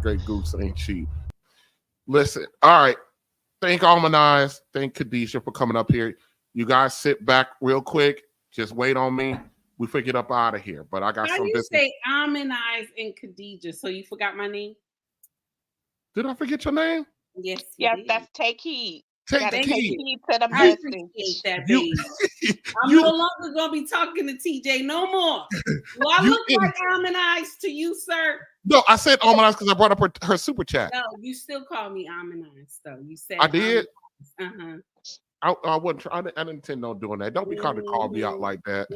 Great goose ain't cheap. Listen, all right. Thank Almanize. Thank Khadijah for coming up here. You guys sit back real quick. Just wait on me. We figured up out of here. But I got some business. How you say Almanize and Khadijah? So you forgot my name? Did I forget your name? Yes, that's Take Heed. Take heed to the I message. appreciate that, baby. I'm no longer gonna be talking to TJ no more. Do I look like Almanize to you, sir? No, I said Almanize because I brought up her super chat. No, you still call me Almanize, though. You said I did. Uh-huh. I wasn't. I didn't intend on doing that. Don't be trying to call me out like that.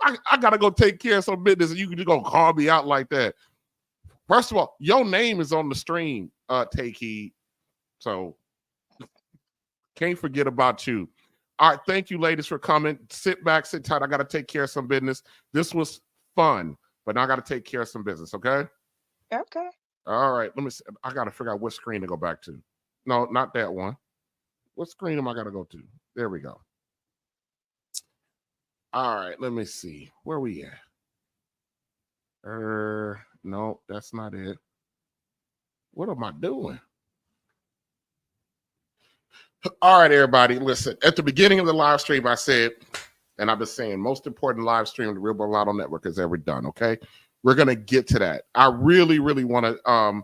I gotta go take care of some business, and you can just go call me out like that. First of all, your name is on the stream. Take heed. So can't forget about you. All right, thank you, ladies, for coming. Sit back, sit tight. I got to take care of some business. This was fun, but now I got to take care of some business, okay? Okay. All right, let me see. I got to figure out what screen to go back to. No, not that one. What screen am I got to go to? There we go. All right, let me see. Where we at? No, that's not it. What am I doing? All right, everybody, listen. At the beginning of the live stream, I said, and I've been saying, most important live stream the Real Bravado Network has ever done, okay? We're going to get to that. I really, really want to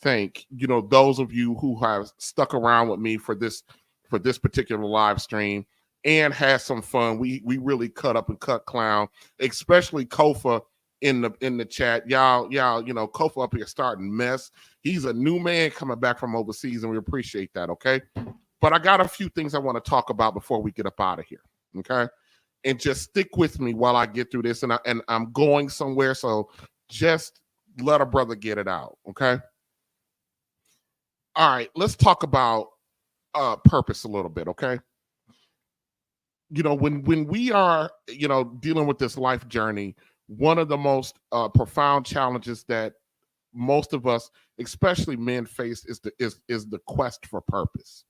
thank, those of you who have stuck around with me for this particular live stream and had some fun. We really cut up and cut clown, especially Kofa in the chat. Y'all, Kofa up here starting mess. He's a new man coming back from overseas, and we appreciate that, okay? But I got a few things I want to talk about before we get up out of here, okay? And just stick with me while I get through this, and I'm going somewhere, so just let a brother get it out, okay? All right, let's talk about purpose a little bit, okay? When we are, dealing with this life journey, one of the most profound challenges that most of us, especially men, face is the quest for purpose.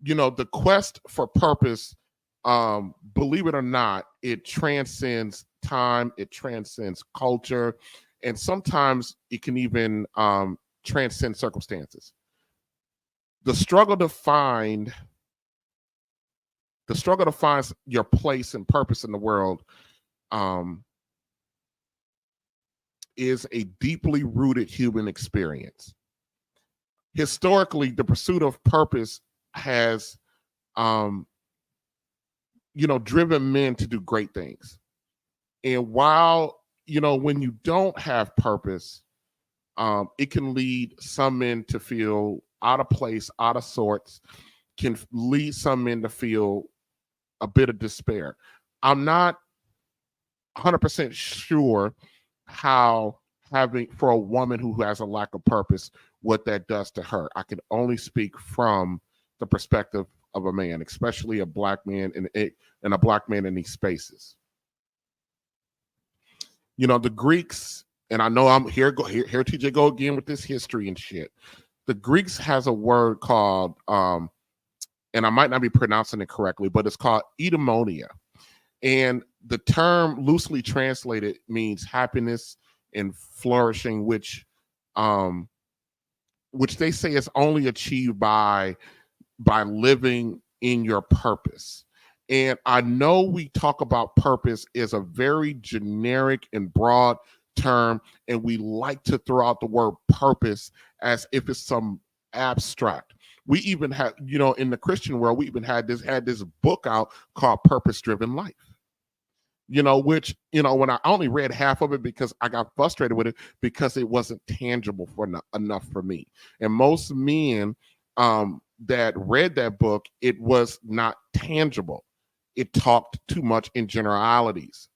The quest for purpose, believe it or not, it transcends time, it transcends culture, and sometimes it can even transcend circumstances. The struggle to find your place and purpose in the world is a deeply rooted human experience. Historically, the pursuit of purpose has driven men to do great things. And while when you don't have purpose, it can lead some men to feel out of place, out of sorts, can lead some men to feel a bit of despair. I'm not 100% sure how for a woman who has a lack of purpose, what that does to her. I can only speak from the perspective of a man, especially a black man and a black man in these spaces. The Greeks, and I know I'm here TJ go again with this history and shit. The Greeks has a word called, and I might not be pronouncing it correctly, but it's called eudaimonia. And the term loosely translated means happiness and flourishing, which they say is only achieved by living in your purpose. And I know we talk about purpose as a very generic and broad term, and we like to throw out the word purpose as if it's some abstract. We even had, in the Christian world, we even had this book out called Purpose Driven Life. Which, when I only read half of it because I got frustrated with it because it wasn't tangible enough for me. And most men that read that book, it was not tangible. It talked too much in generalities.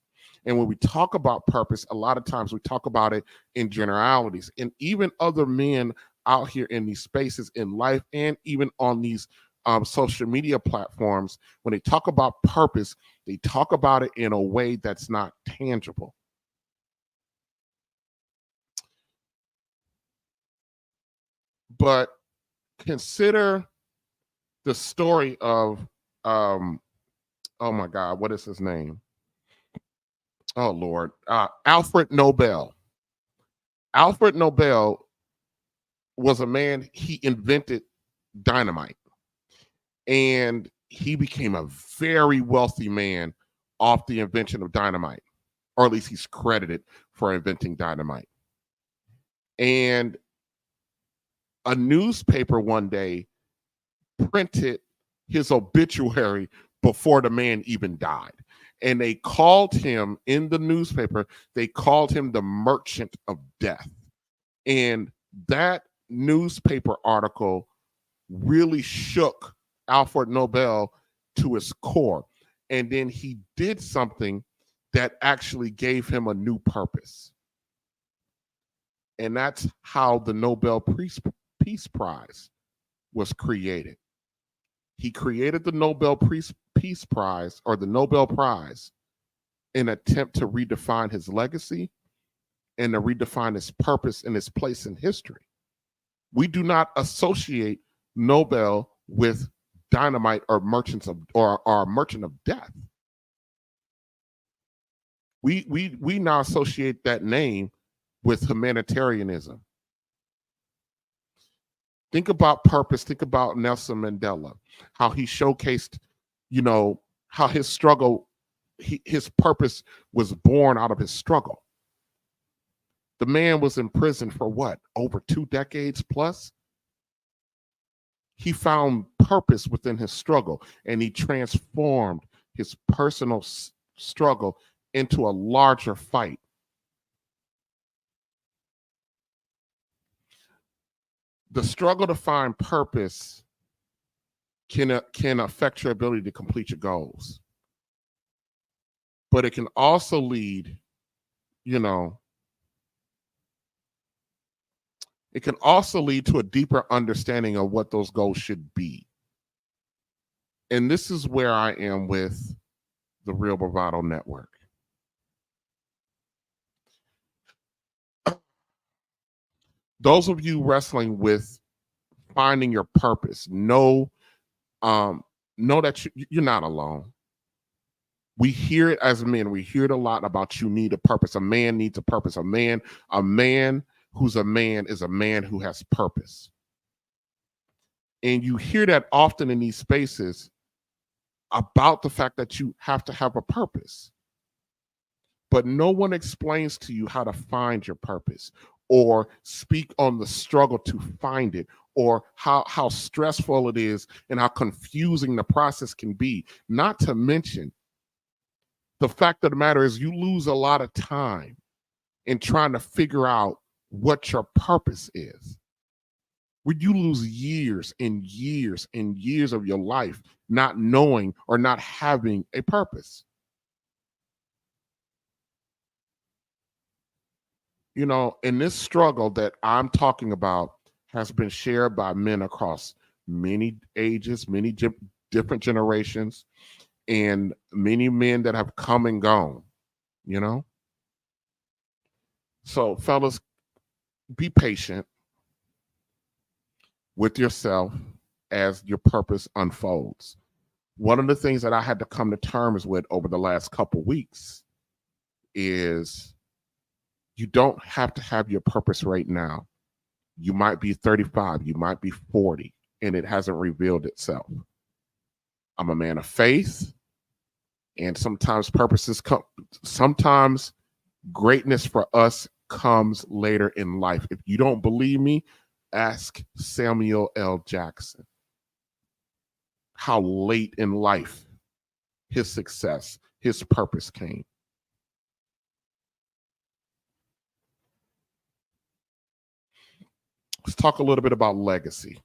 And when we talk about purpose, a lot of times we talk about it in generalities. And even other men out here in these spaces in life and even on these social media platforms, when they talk about purpose, they talk about it in a way that's not tangible. But consider the story of, oh my God, what is his name? Oh, Lord. Alfred Nobel. Alfred Nobel was a man, he invented dynamite. And he became a very wealthy man off the invention of dynamite, or at least he's credited for inventing dynamite. And a newspaper one day printed his obituary before the man even died. And they called him, in the newspaper, they called him the Merchant of Death. And that newspaper article really shook Alfred Nobel to his core. And then he did something that actually gave him a new purpose. And that's how the Nobel Peace Prize was created. He created the Nobel Peace Prize, or the Nobel Prize, in an attempt to redefine his legacy and to redefine his purpose and his place in history. We do not associate Nobel with dynamite or merchant of death. We now associate that name with humanitarianism. Think about purpose. Think about Nelson Mandela, how he showcased, how his struggle, his purpose was born out of his struggle. The man was in prison for what? Over 2 decades plus? He found purpose within his struggle, and he transformed his personal struggle into a larger fight. The struggle to find purpose can affect your ability to complete your goals. But it can also lead, it can also lead to a deeper understanding of what those goals should be. And this is where I am with the Real Bravado Network. Those of you wrestling with finding your purpose, know that you're not alone. We hear it as men. We hear it a lot about you need a purpose. A man needs a purpose. A man who's a man is a man who has purpose. And you hear that often in these spaces about the fact that you have to have a purpose. But no one explains to you how to find your purpose, or speak on the struggle to find it, or how stressful it is and how confusing the process can be. Not to mention, the fact of the matter is you lose a lot of time in trying to figure out what your purpose is. Would you lose years and years and years of your life not knowing or not having a purpose? And this struggle that I'm talking about has been shared by men across many ages, many different generations, and many men that have come and gone, So, fellas, be patient with yourself as your purpose unfolds. One of the things that I had to come to terms with over the last couple weeks is you don't have to have your purpose right now. You might be 35, you might be 40, and it hasn't revealed itself. I'm a man of faith, and sometimes purposes come, sometimes greatness for us comes later in life. If you don't believe me, ask Samuel L. Jackson how late in life his success, his purpose came. Let's talk a little bit about legacy.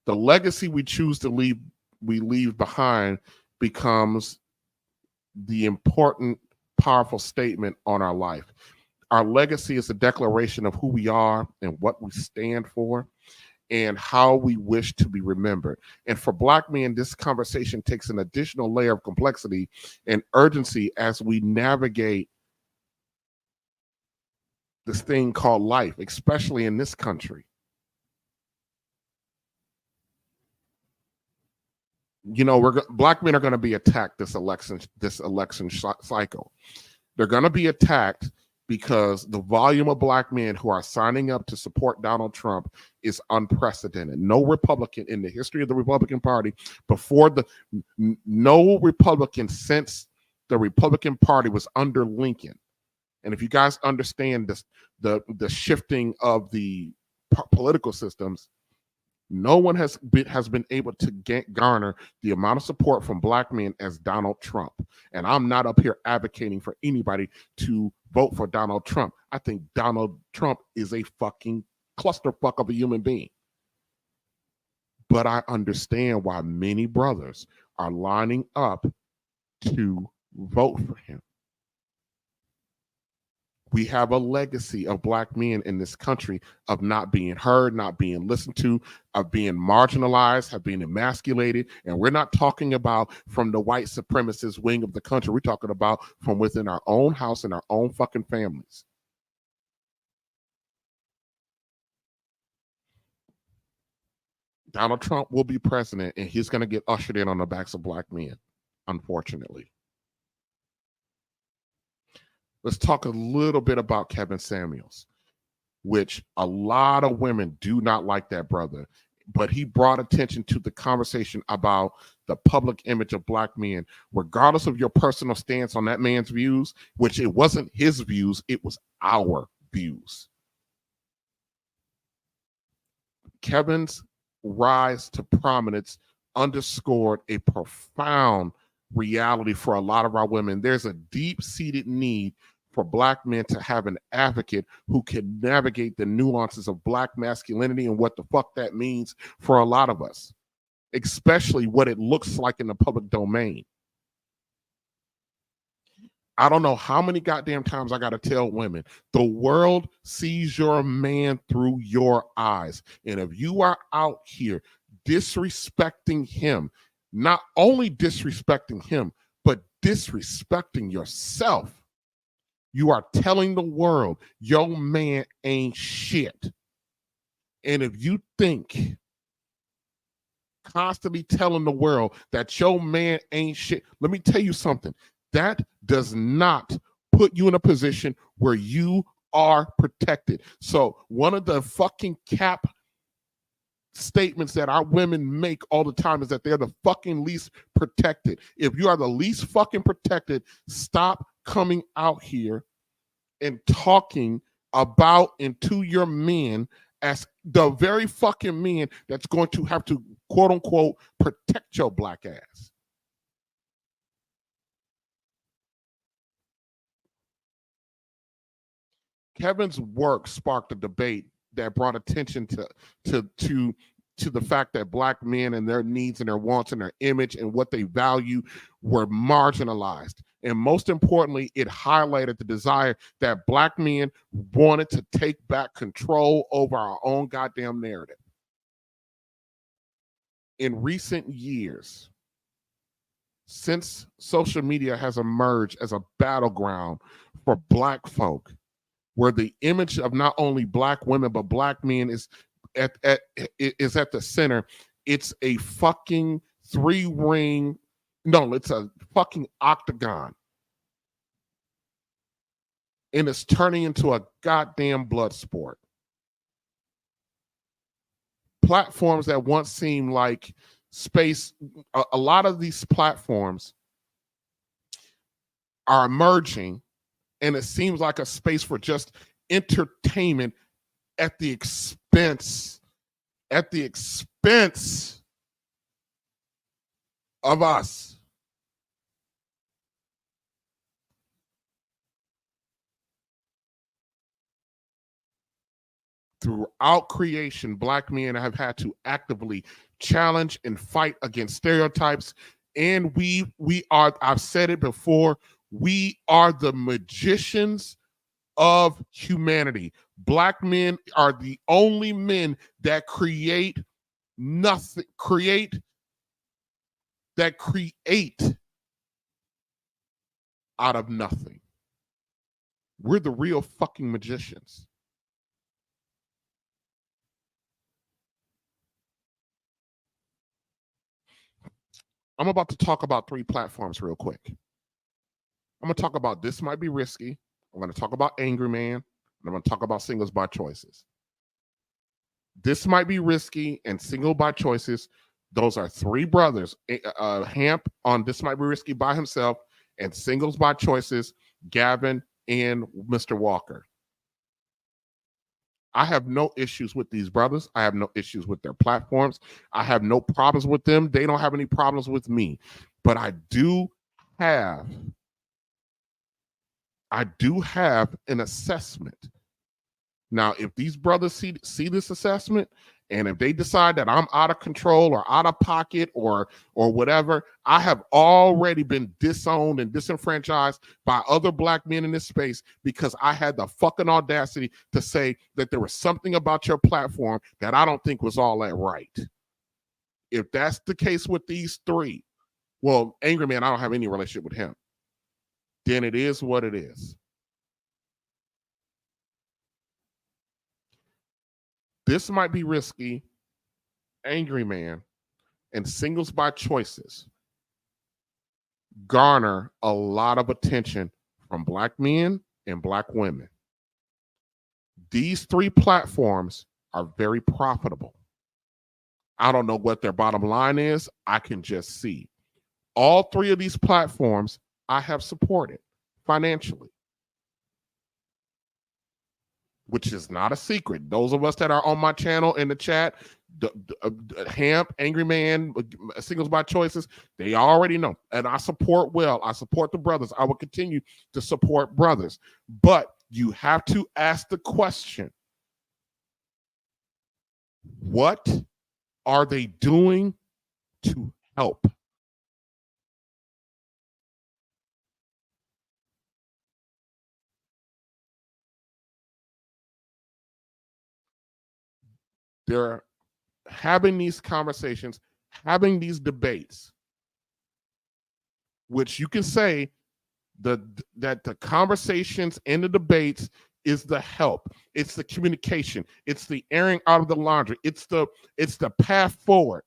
The legacy we choose to leave behind becomes the important, powerful statement on our life. Our legacy is a declaration of who we are and what we stand for and how we wish to be remembered. And for Black men, this conversation takes an additional layer of complexity and urgency as we navigate this thing called life, especially in this country. Black men are going to be attacked this election cycle. They're going to be attacked because the volume of black men who are signing up to support Donald Trump is unprecedented. No Republican in the history of the Republican Party no Republican since the Republican Party was under Lincoln. And if you guys understand this, the shifting of the political systems, no one has been able to garner the amount of support from black men as Donald Trump. And I'm not up here advocating for anybody to vote for Donald Trump. I think Donald Trump is a fucking clusterfuck of a human being. But I understand why many brothers are lining up to vote for him. We have a legacy of black men in this country of not being heard, not being listened to, of being marginalized, of being emasculated. And we're not talking about from the white supremacist wing of the country. We're talking about from within our own house and our own fucking families. Donald Trump will be president, and he's going to get ushered in on the backs of black men, unfortunately. Let's talk a little bit about Kevin Samuels, which a lot of women do not like that brother, but he brought attention to the conversation about the public image of black men, regardless of your personal stance on that man's views, which it wasn't his views, it was our views. Kevin's rise to prominence underscored a profound reality for a lot of our women. There's a deep-seated need for black men to have an advocate who can navigate the nuances of black masculinity and what the fuck that means for a lot of us, especially what it looks like in the public domain. I don't know how many goddamn times I got to tell women, the world sees your man through your eyes. And if you are out here disrespecting him, not only disrespecting him, but disrespecting yourself, you are telling the world your man ain't shit. And if you think constantly telling the world that your man ain't shit, let me tell you something. That does not put you in a position where you are protected. So one of the fucking cap statements that our women make all the time is that they're the fucking least protected. If you are the least fucking protected, stop coming out here and talking about and to your men as the very fucking men that's going to have to, quote unquote, protect your black ass. Kevin's work sparked a debate that brought attention to the fact that black men and their needs and their wants and their image and what they value were marginalized. And most importantly, it highlighted the desire that black men wanted to take back control over our own goddamn narrative. In recent years, since social media has emerged as a battleground for black folk, where the image of not only black women but black men is at the center, it's a fucking it's a fucking octagon. And it's turning into a goddamn blood sport. Platforms that once seemed like space, a lot of these platforms are emerging, and it seems like a space for just entertainment at the expense of us. Throughout creation, black men have had to actively challenge and fight against stereotypes. And we are, I've said it before, we are the magicians of humanity. Black men are the only men that create out of nothing. We're the real fucking magicians. I'm about to talk about 3 platforms real quick. I'm going to talk about This Might Be Risky. I'm going to talk about Angry Man, and I'm going to talk about Singles by Choices. This might be risky, and Single by Choices, those are three brothers. Hamp on This Might Be Risky by himself, and Singles by Choices, Gavin and Mr. Walker. I have no issues with these brothers. I have no issues with their platforms. I have no problems with them. They don't have any problems with me. But I do have an assessment. Now, if these brothers see this assessment, and if they decide that I'm out of control or out of pocket or whatever, I have already been disowned and disenfranchised by other Black men in this space because I had the fucking audacity to say that there was something about your platform that I don't think was all that right. If that's the case with these three, well, Angry Man, I don't have any relationship with him. Then it is what it is. This Might Be Risky, Angry Man, and Singles by Choices garner a lot of attention from Black men and Black women. These three platforms are very profitable. I don't know what their bottom line is. I can just see. All three of these platforms I have supported financially, which is not a secret. Those of us that are on my channel in the chat, Hamp, Angry Man, Singles by Choices, they already know. And I support well. I support the brothers. I will continue to support brothers. But you have to ask the question, what are they doing to help? They're having these conversations, having these debates, which you can say that the conversations and the debates is the help. It's the communication. It's the airing out of the laundry. It's the path forward.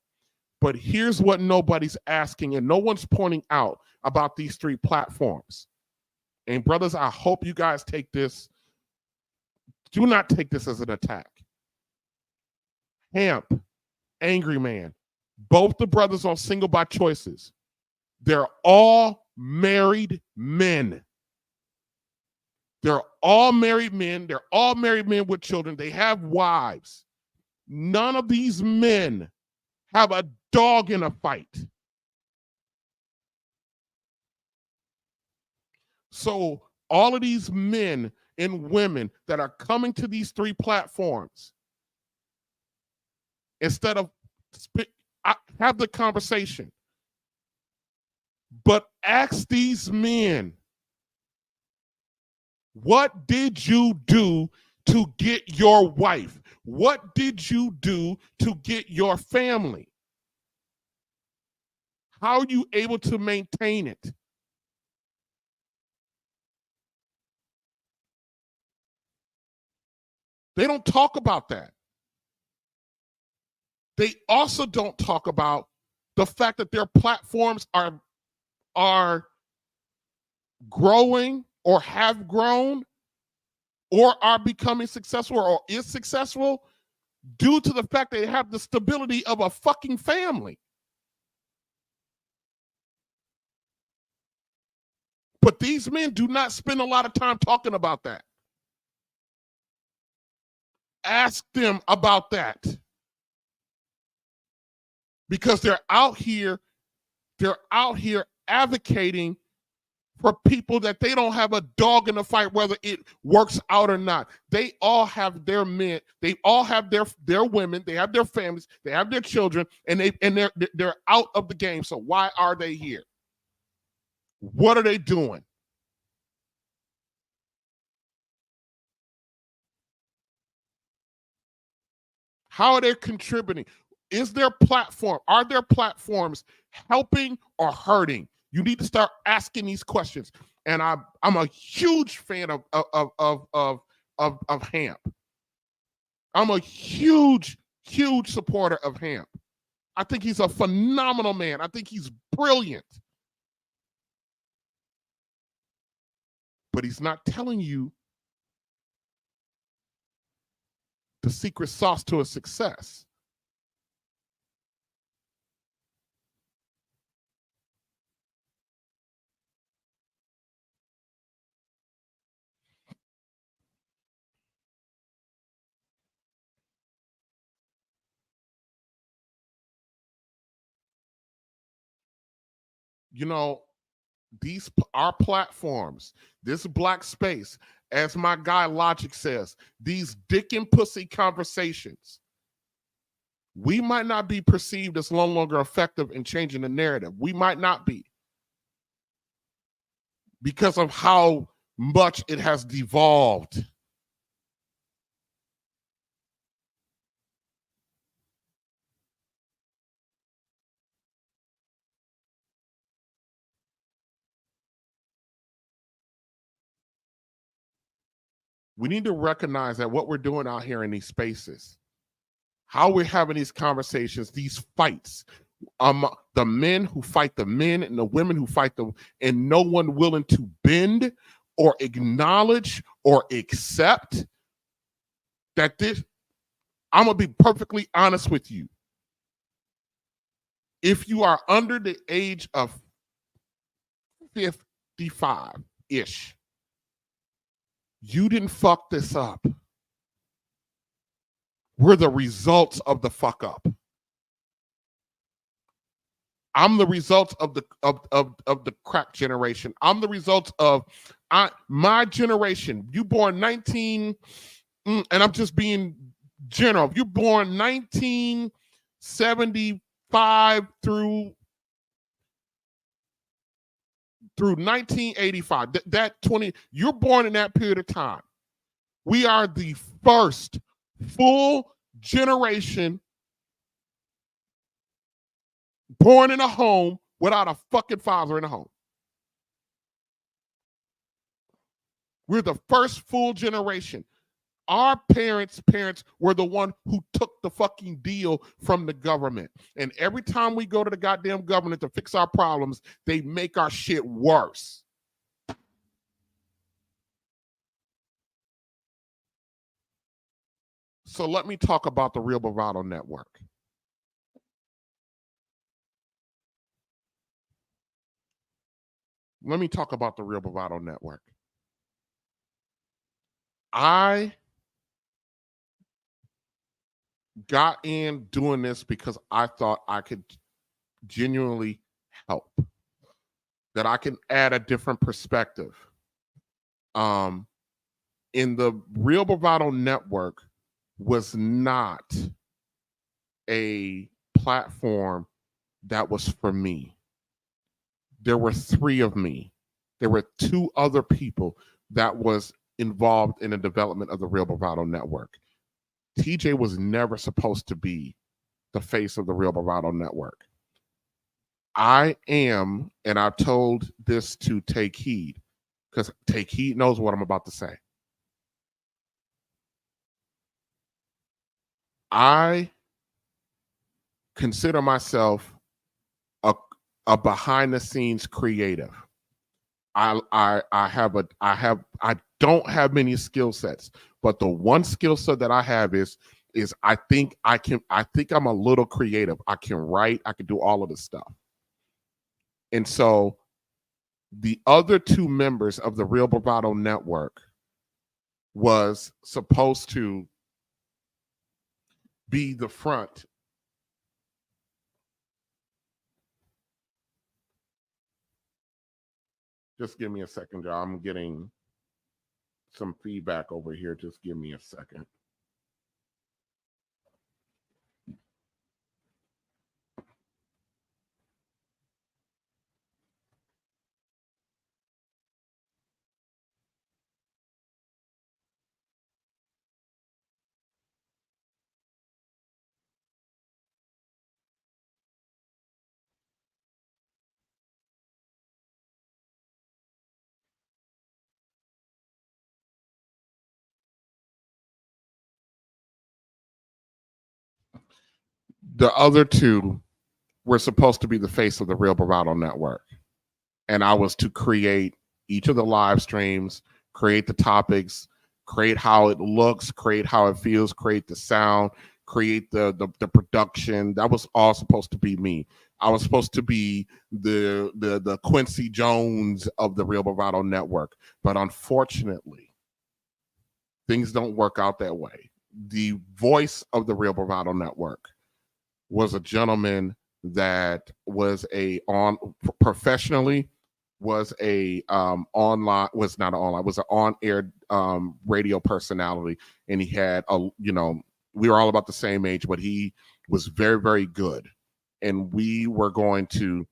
But here's what nobody's asking and no one's pointing out about these three platforms. And brothers, I hope you guys take this. Do not take this as an attack. Hamp, Angry Man, both the brothers on Single by Choices, they're all married men. They're all married men. They're all married men with children. They have wives. None of these men have a dog in a fight. So all of these men and women that are coming to these three platforms, instead of have the conversation, but ask these men, what did you do to get your wife? What did you do to get your family? How are you able to maintain it? They don't talk about that. They also don't talk about the fact that their platforms are growing or have grown or are becoming successful or is successful due to the fact they have the stability of a fucking family. But these men do not spend a lot of time talking about that. Ask them about that. Because they're out here advocating for people that they don't have a dog in the fight, whether it works out or not. They all have their men, they all have their women, they have their families, they have their children, and they're out of the game. So why are they here? What are they doing? How are they contributing? Are their platforms helping or hurting? You need to start asking these questions. And I'm a huge fan of Hamp. I'm a huge supporter of Hamp. I think he's a phenomenal man. I think he's brilliant. but he's not telling you the secret sauce to a success. You know, these our platforms, this black space, as my guy Logic says, these dick and pussy conversations, we might not be perceived as no longer effective in changing the narrative. We might not be, because of how much it has devolved. We need to recognize that what we're doing out here in these spaces, how we're having these conversations, these fights, the men who fight the men and the women who fight them, and no one willing to bend or acknowledge or accept that this, I'm going to be perfectly honest with you. If you are under the age of 55-ish, you didn't fuck this up. We're the results of the fuck up. I'm the results of the crack generation. I'm the results of my generation. You born 19, and I'm just being general. You born 1975 through 1985. That 20, you're born in that period of time. We are the first full generation born in a home without a fucking father in a home. We're the first full generation. Our parents' were the one who took the fucking deal from the government. And every time we go to the goddamn government to fix our problems, they make our shit worse. So let me talk about the Real Bravado Network. Let me talk about the Real Bravado Network. I got in doing this because I thought I could genuinely help, that I can add a different perspective. In the Real Bravado Network was not a platform that was for me. There were 3 of me. There were 2 other people that was involved in the development of the Real Bravado Network. TJ was never supposed to be the face of the Real Bravado Network. I am, and I've told this to Take Heed, because Take Heed knows what I'm about to say. I consider myself a behind the scenes creative. I don't have many skill sets, but the one skill set that I have is I think I'm a little creative. I can write, I can do all of this stuff. And so the other 2 members of the Real Bravado Network was supposed to be the front. Just give me a second, y'all. I'm getting some feedback over here. Just give me a second. The other 2 were supposed to be the face of the Real Bravado Network. And I was to create each of the live streams, create the topics, create how it looks, create how it feels, create the sound, create the production. That was all supposed to be me. I was supposed to be the Quincy Jones of the Real Bravado Network. But unfortunately, things don't work out that way. The voice of the Real Bravado Network was a gentleman that was professionally was a online, was not an online, was an on-air radio personality. And he had we were all about the same age, but he was very, very good. And we were going to,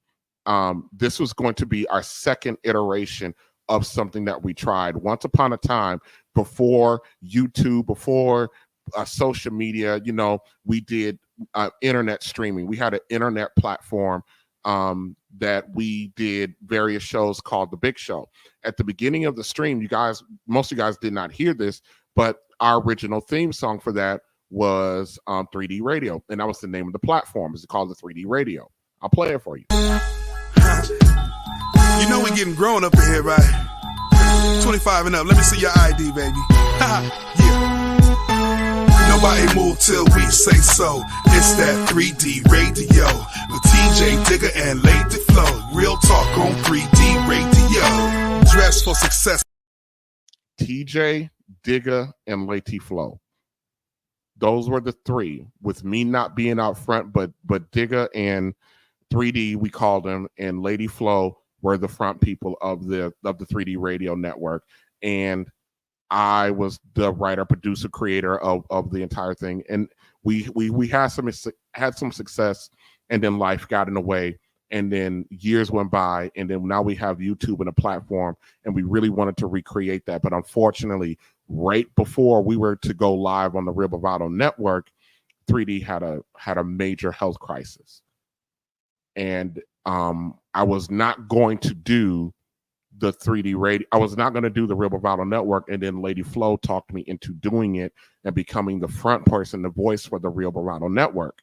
this was going to be our second iteration of something that we tried. Once upon a time, before YouTube, before social media, we did internet streaming. We had an internet platform that we did various shows called The Big Show. At the beginning of the stream, most of you guys did not hear this, but our original theme song for that was 3D Radio, and that was the name of the platform. It's called the 3D Radio. I'll play it for you. You know we getting grown up in here, right? 25 and up. Let me see your ID, baby. Yeah. Nobody move till we say so. It's that 3D Radio with TJ Digger and Lady Flow. Real talk on 3D Radio. Dress for success. TJ, Digger, and Lady Flow. Those were the three, with me not being out front, but Digger and 3D, we called them, and Lady Flow were the front people of the 3D Radio Network. And I was the writer, producer, creator of the entire thing. And we had some success, and then life got in the way, and then years went by, and then now we have YouTube and a platform, and we really wanted to recreate that. But unfortunately, right before we were to go live on the Real Bravado Network, 3D had a major health crisis. And I was not going to do the 3D radio. I was not going to do the Real Bravado Network. And then Lady Flo talked me into doing it and becoming the front person, the voice for the Real Bravado Network.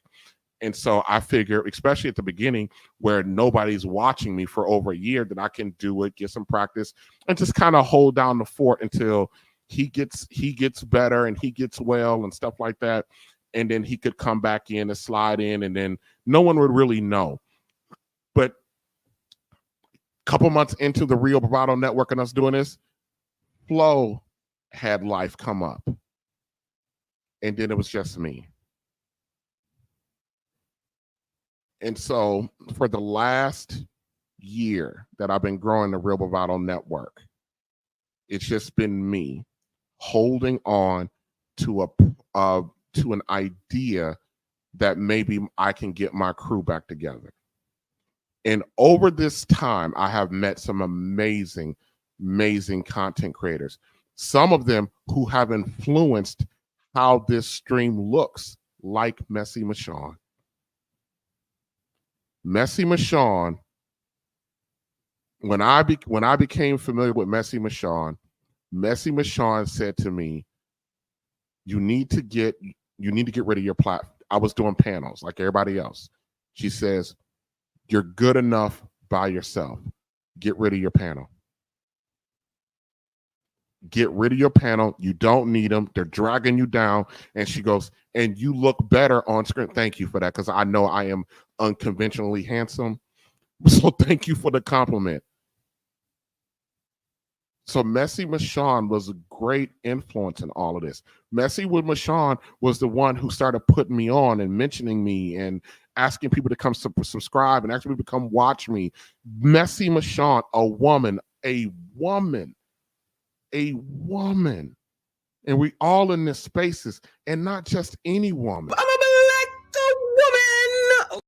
And so I figure, especially at the beginning where nobody's watching me for over a year, that I can do it, get some practice, and just kind of hold down the fort until he gets better and he gets well and stuff like that. And then he could come back in and slide in, and then no one would really know. But a couple months into the Real Bravado Network and us doing this, Flo had life come up. And then it was just me. And so for the last year that I've been growing the Real Bravado Network, it's just been me holding on to an idea that maybe I can get my crew back together. And over this time, I have met some amazing, amazing content creators. Some of them who have influenced how this stream looks, like Messy Michonne. Messy Michonne, when I became familiar with Messy Michonne said to me, you need to get rid of your platform. I was doing panels like everybody else. She says, you're good enough by yourself. Get rid of your panel. Get rid of your panel. You don't need them. They're dragging you down. And she goes, and you look better on screen. Thank you for that, because I know I am unconventionally handsome. So thank you for the compliment. So Messy Michonne was a great influence in all of this. Messy with Michonne was the one who started putting me on and mentioning me and asking people to come subscribe and asking people to come watch me. Messy Michonne, a woman. And we all in this spaces, and not just any woman. I'm a black woman.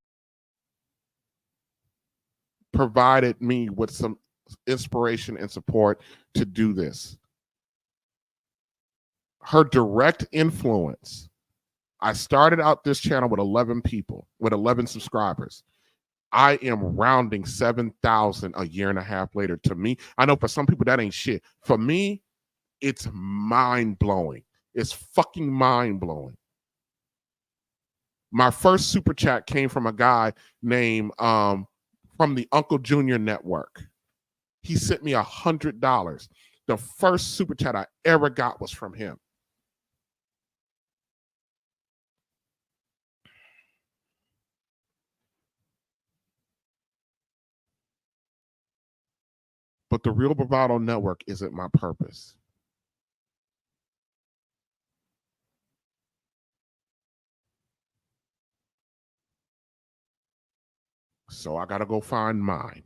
Provided me with some inspiration and support to do this. Her direct influence. I started out this channel with 11 people, with 11 subscribers. I am rounding 7,000 a year and a half later. To me, I know for some people that ain't shit. For me, it's mind-blowing. It's fucking mind-blowing. My first super chat came from a guy named from the Uncle Junior Network. He sent me $100. The first super chat I ever got was from him. But the Real Bravado Network isn't my purpose. So I got to go find mine.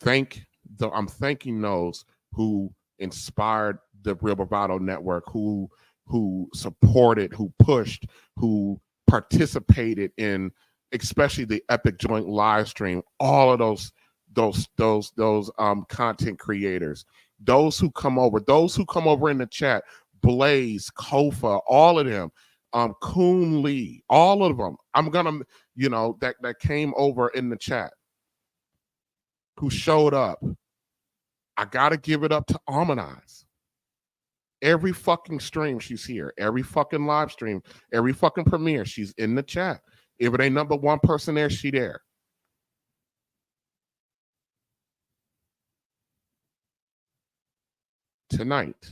I'm thanking those who inspired the Real Bravado Network, who supported, who pushed, who participated in, especially the Epic Joint live stream. All of those content creators, those who come over in the chat, Blaze, Kofa, all of them. Koon Lee, all of them. I'm gonna, that came over in the chat, who showed up. I gotta give it up to Harmonize. Every fucking stream she's here. Every fucking live stream. Every fucking premiere, she's in the chat. If it ain't number one person there, she there. Tonight,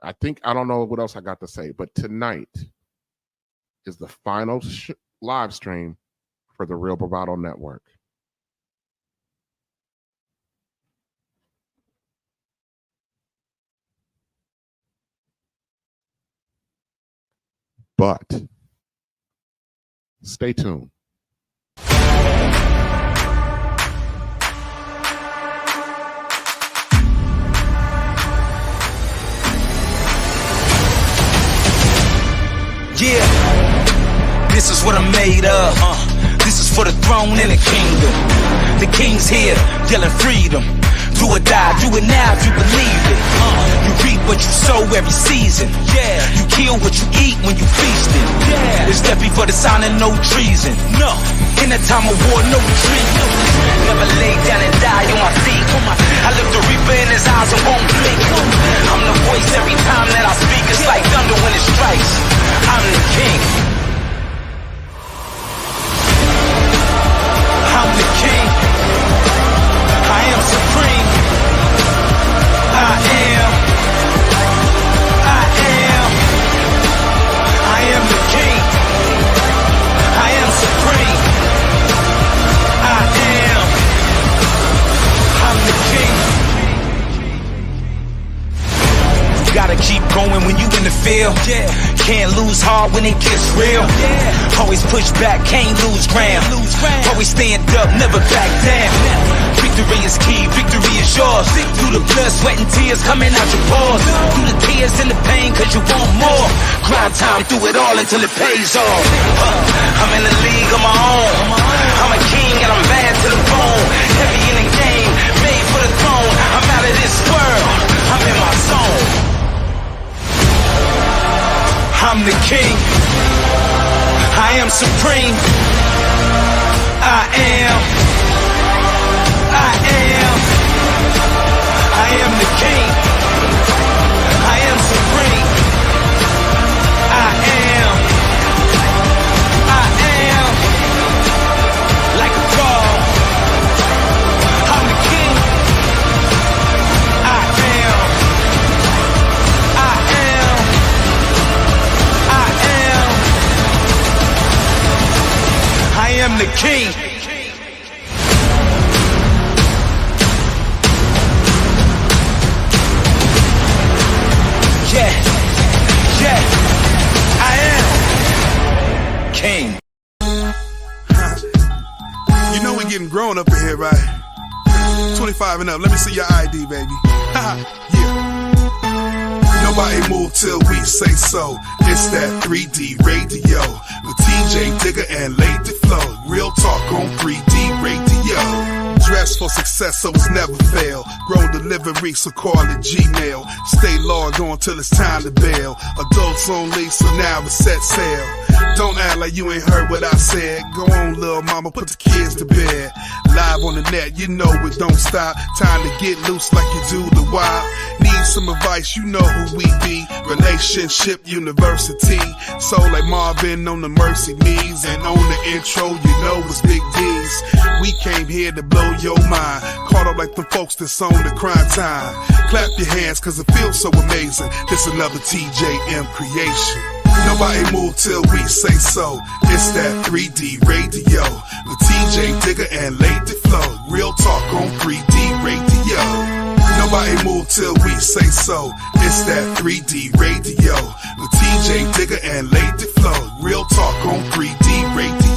I don't know what else I got to say, but tonight is the final live stream for the Real Bravado Network. But stay tuned. Yeah, this is what I'm made of. This is for the throne and the kingdom. The king's here, yelling freedom. Do or die, do it now if you believe it. You reap what you sow every season. Yeah, you kill what you eat when you feasting. Yeah, it's death before the sign and no treason. No, in a time of war, no retreat. Never lay down and die on my feet. I look the reaper in his eyes and won't blink. I'm the voice every time that I speak. It's like thunder when it strikes. I'm the king. I'm the king. I am supreme. I am. I am. I am the king. I am supreme. I am. I'm the king. You gotta keep going when you in the field. Yeah. Can't lose heart when it gets real. Yeah. Always push back, can't lose ground. Always stand up, never back down. Victory is key, victory is yours. Through the blood, sweat and tears coming out your pores. Through the tears and the pain, cause you want more. Grind time, do it all until it pays off. I'm in the league of my own. I'm a king and I'm bad to the bone. Heavy in the game, made for the throne. I'm out of this world, I'm in my zone. I'm the king. I am supreme. I am. I am. I am the king. I am supreme. I am. I am. Like a god. I'm the king. I am. I am. I am. I am the king. Yeah, yeah, I am king. You know we getting grown up in here, right? 25 and up. Let me see your ID, baby. Yeah. Nobody move till we say so. It's that 3D radio with TJ Digger and Lady Flow. Real talk on 3D radio. Dress for success, so it's never fail. Grow delivery, so call it Gmail. Stay logged on till it's time to bail. Adults only, so now it's set sail. Don't act like you ain't heard what I said. Go on, little mama, put the kids to bed. Live on the net, you know it don't stop. Time to get loose like you do the wild. Need some advice, you know who we be. Relationship University. So like Marvin on the Mercy Knees. And on the intro, you know it's Big D's. We came here to blow your mind. Caught up like the folks that's on the crime time. Clap your hands cause it feels so amazing. This another TJM creation. Nobody move till we say so. It's that 3D radio with TJ Digger and Lady Flow. Real talk on 3D radio. Nobody move till we say so. It's that 3D radio with TJ Digger and Lady Flow. Real talk on 3D radio.